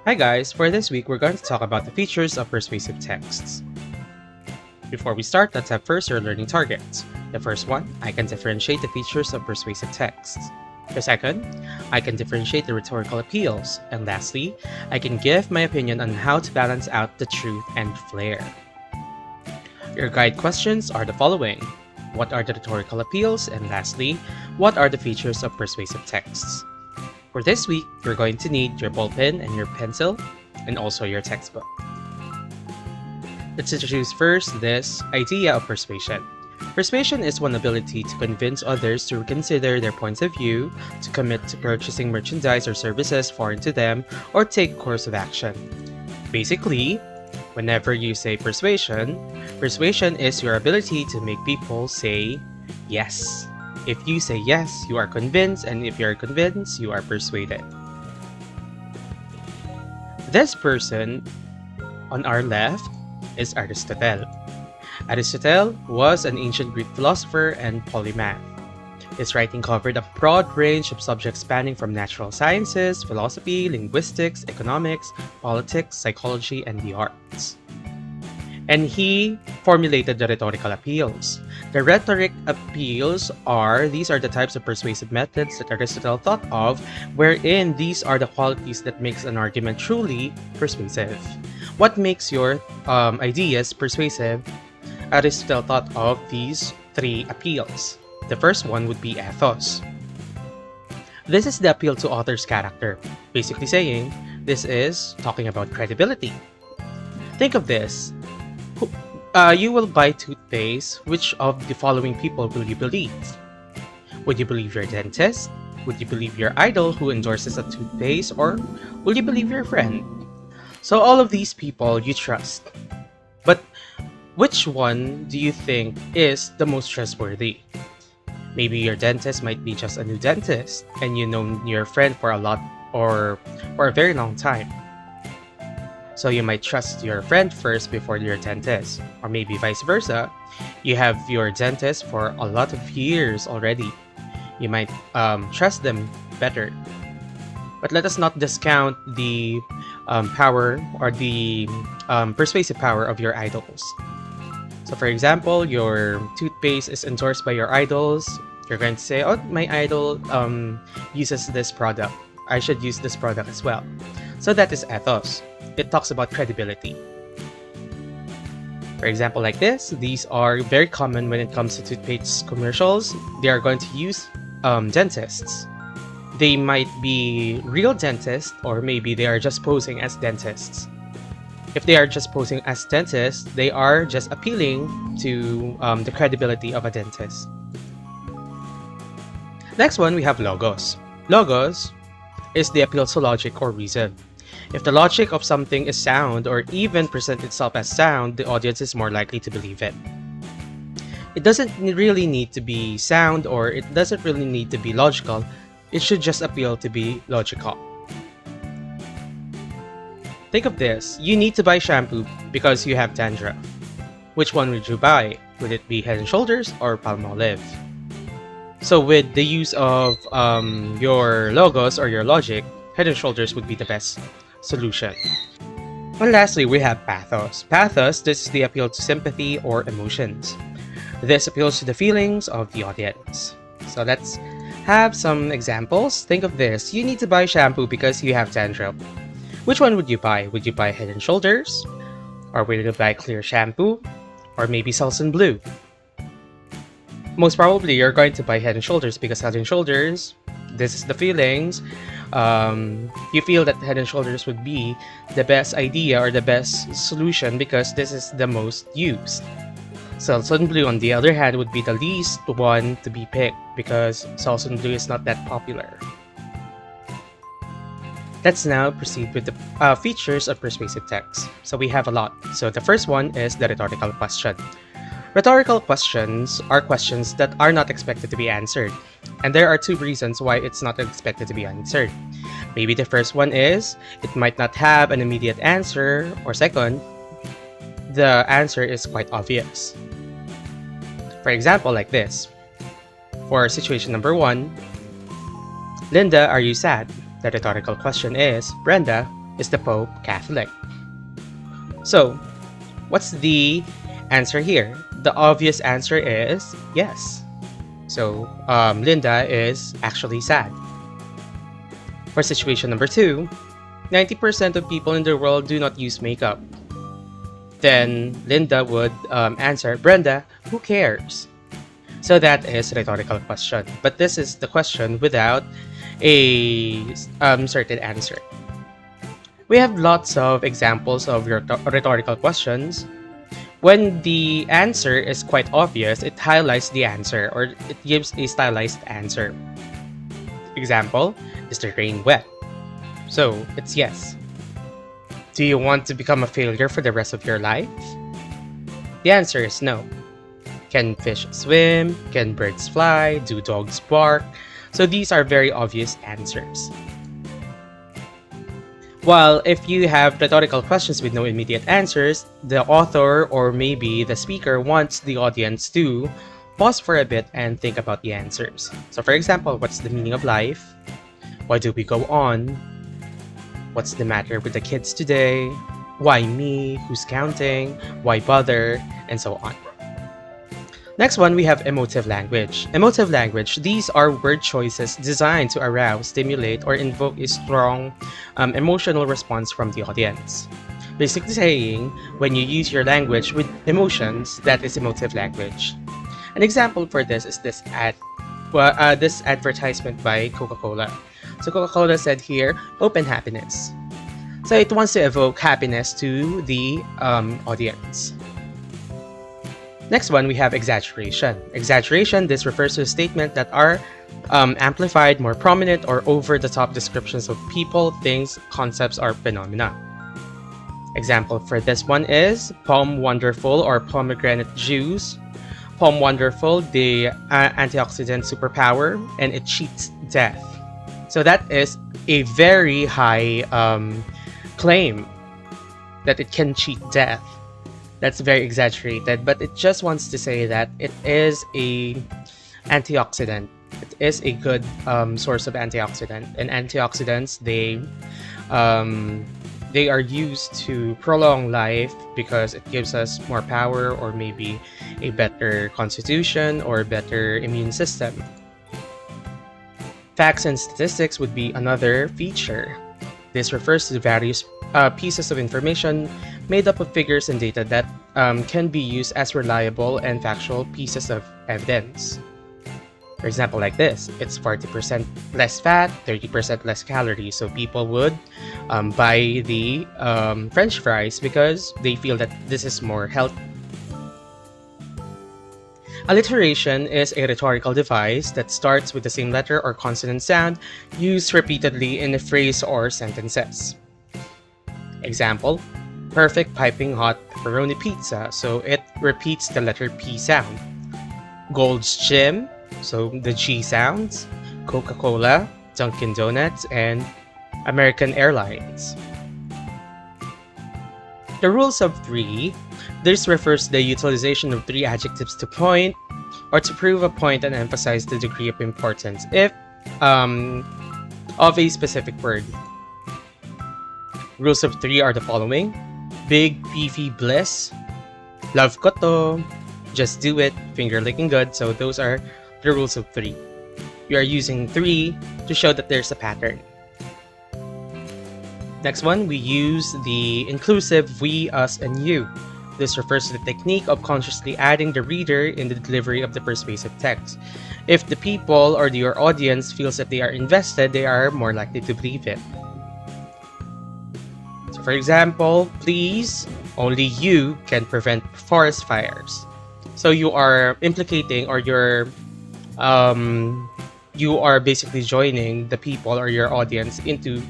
Hi guys, for this week we're going to talk about the features of persuasive texts. Before we start, let's have first your learning targets. The first one, I can differentiate the features of persuasive texts. The second, I can differentiate the rhetorical appeals. And lastly, I can give my opinion on how to balance out the truth and flair. Your guide questions are the following. What are the rhetorical appeals? And lastly, what are the features of persuasive texts? For this week, you're going to need your ballpen and your pencil, and also your textbook. Let's introduce first this idea of persuasion. Persuasion is one ability to convince others to reconsider their points of view, to commit to purchasing merchandise or services foreign to them, or take course of action. Basically, whenever you say persuasion is your ability to make people say yes. If you say yes, you are convinced, and if you are convinced, you are persuaded. This person on our left is Aristotle. Aristotle was an ancient Greek philosopher and polymath. His writing covered a broad range of subjects spanning from natural sciences, philosophy, linguistics, economics, politics, psychology, and the arts. And he formulated the rhetorical appeals. The rhetoric appeals these are the types of persuasive methods that Aristotle thought of, wherein these are the qualities that makes an argument truly persuasive. What makes your ideas persuasive? Aristotle thought of these three appeals. The first one would be ethos. This is the appeal to author's character, basically saying this is talking about credibility. Think of this. You will buy toothpaste. Which of the following people will you believe? Would you believe your dentist? Would you believe your idol who endorses a toothpaste? Or will you believe your friend? So all of these people you trust. But which one do you think is the most trustworthy? Maybe your dentist might be just a new dentist and you know your friend for a very long time. So you might trust your friend first before your dentist. Or maybe vice versa. You have your dentist for a lot of years already. You might trust them better. But let us not discount the power or the persuasive power of your idols. So for example, your toothpaste is endorsed by your idols. You're going to say, oh, my idol uses this product. I should use this product as well. So that is ethos. It talks about credibility. For example, like this, these are very common when it comes to toothpaste commercials. They are going to use dentists. They might be real dentists, or maybe they are just posing as dentists. If they are just posing as dentists, they are just appealing to the credibility of a dentist. Next one, we have logos. Logos is the appeal to logic or reason. If the logic of something is sound or even present itself as sound, the audience is more likely to believe it. It doesn't really need to be sound, or it doesn't really need to be logical. It should just appeal to be logical. Think of this. You need to buy shampoo because you have dandruff. Which one would you buy? Would it be Head & Shoulders or Palmolive? So with the use of your logos or your logic, Head & Shoulders would be the best solution. And lastly, we have pathos. Pathos, this is the appeal to sympathy or emotions. This appeals to the feelings of the audience. So let's have some examples. Think of this. You need to buy shampoo because you have dandruff. Which one would you buy? Would you buy Head & Shoulders? Or would you buy Clear Shampoo? Or maybe Selsun Blue? Most probably, you're going to buy Head & Shoulders because Head & Shoulders, this is the feelings. You feel that Head & Shoulders would be the best idea or the best solution because this is the most used. Selsun Blue, on the other hand, would be the least one to be picked because Selsun Blue is not that popular. Let's now proceed with the features of persuasive text. So we have a lot. So the first one is the rhetorical question. Rhetorical questions are questions that are not expected to be answered. And there are two reasons why it's not expected to be answered. Maybe the first one is, it might not have an immediate answer, or second, the answer is quite obvious. For example, like this. For situation number 1, Linda, are you sad? The rhetorical question is, Brenda, Is the Pope Catholic? So, what's the answer here? The obvious answer is yes. So, Linda is actually sad. For situation number 2, 90% of people in the world do not use makeup. Then Linda would answer, Brenda, who cares? So that is a rhetorical question. But this is the question without a certain answer. We have lots of examples of rhetorical questions. When the answer is quite obvious, it highlights the answer or it gives a stylized answer. Example, is the rain wet? So it's yes. Do you want to become a failure for the rest of your life? The answer is no. Can fish swim? Can birds fly? Do dogs bark? So these are very obvious answers. While if you have rhetorical questions with no immediate answers, the author or maybe the speaker wants the audience to pause for a bit and think about the answers. So for example, what's the meaning of life? Why do we go on? What's the matter with the kids today? Why me? Who's counting? Why bother? And so on. Next one, we have emotive language. Emotive language, these are word choices designed to arouse, stimulate, or invoke a strong emotional response from the audience. Basically saying, when you use your language with emotions, that is emotive language. An example for this is this advertisement by Coca-Cola. So Coca-Cola said here, open happiness. So it wants to evoke happiness to the audience. Next one, we have exaggeration. Exaggeration, this refers to a statement that are amplified, more prominent, or over-the-top descriptions of people, things, concepts, or phenomena. Example for this one is Palm Wonderful or pomegranate juice. Palm Wonderful, the antioxidant superpower, and it cheats death. So that is a very high claim that it can cheat death. That's very exaggerated, but it just wants to say that it is a antioxidant. It is a good source of antioxidant, and antioxidants they are used to prolong life because it gives us more power or maybe a better constitution or better immune system. Facts and statistics would be another feature. This refers to various pieces of information made up of figures and data that can be used as reliable and factual pieces of evidence. For example, like this, it's 40% less fat, 30% less calories. So people would buy the French fries because they feel that this is more healthy. Alliteration is a rhetorical device that starts with the same letter or consonant sound used repeatedly in a phrase or sentences. Example, perfect piping hot pepperoni pizza, so it repeats the letter P sound. Gold's Gym, so the G sounds. Coca-Cola, Dunkin' Donuts, and American Airlines. The rules of three. This refers to the utilization of three adjectives to point or to prove a point and emphasize the degree of importance of a specific word. Rules of three are the following: big, beefy bliss, love ko to, just do it, finger licking good. So those are the rules of three. We are using three to show that there's a pattern. Next one, we use the inclusive we, us, and you. This refers to the technique of consciously adding the reader in the delivery of the persuasive text. If the people or your audience feels that they are invested, they are more likely to believe it. So for example, please, only you can prevent forest fires. So you are implicating or you are basically joining the people or your audience into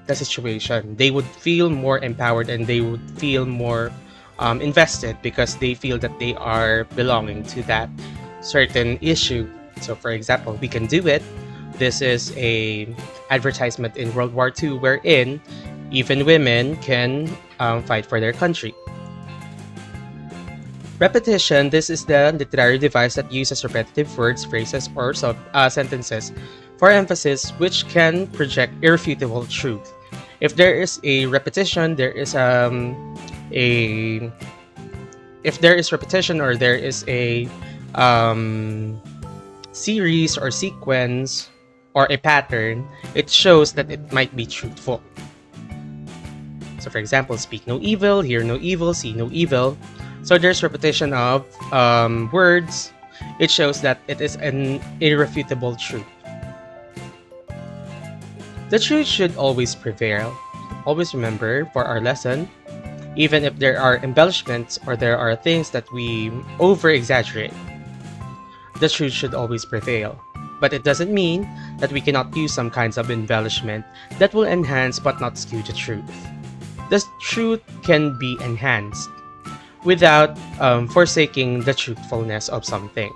the situation. They would feel more empowered and they would feel more invested because they feel that they are belonging to that certain issue. So for example, we can do it. This is a advertisement in World War II wherein even women can fight for their country. Repetition, this is the literary device that uses repetitive words, phrases, or sentences for emphasis which can project irrefutable truth. If there is a repetition, there is a if there is repetition or there is a series or sequence or a pattern, it shows that it might be truthful. So for example, speak no evil, hear no evil, see no evil. So there's repetition of words. It shows that it is an irrefutable truth. The truth should always prevail. Always remember for our lesson, even if there are embellishments or there are things that we over-exaggerate, the truth should always prevail. But it doesn't mean that we cannot use some kinds of embellishment that will enhance but not skew the truth. The truth can be enhanced without forsaking the truthfulness of something.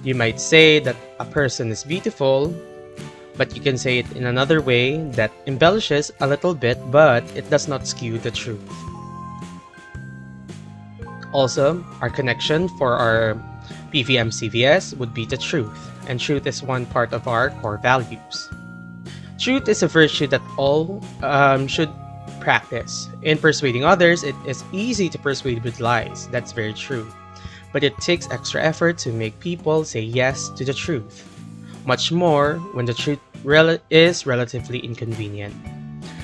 You might say that a person is beautiful, but you can say it in another way that embellishes a little bit, but it does not skew the truth. Also, our connection for our PVM CVS would be the truth, and truth is one part of our core values. Truth is a virtue that all should practice. In persuading others, it is easy to persuade with lies. That's very true. But it takes extra effort to make people say yes to the truth. Much more when the truth is relatively inconvenient.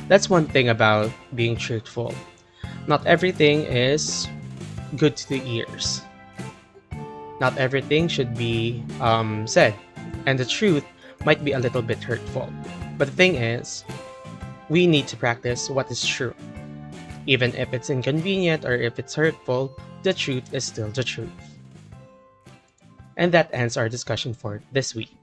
That's one thing about being truthful. Not everything is good to the ears. Not everything should be said, and the truth might be a little bit hurtful. But the thing is, we need to practice what is true. Even if it's inconvenient or if it's hurtful, the truth is still the truth. And that ends our discussion for this week.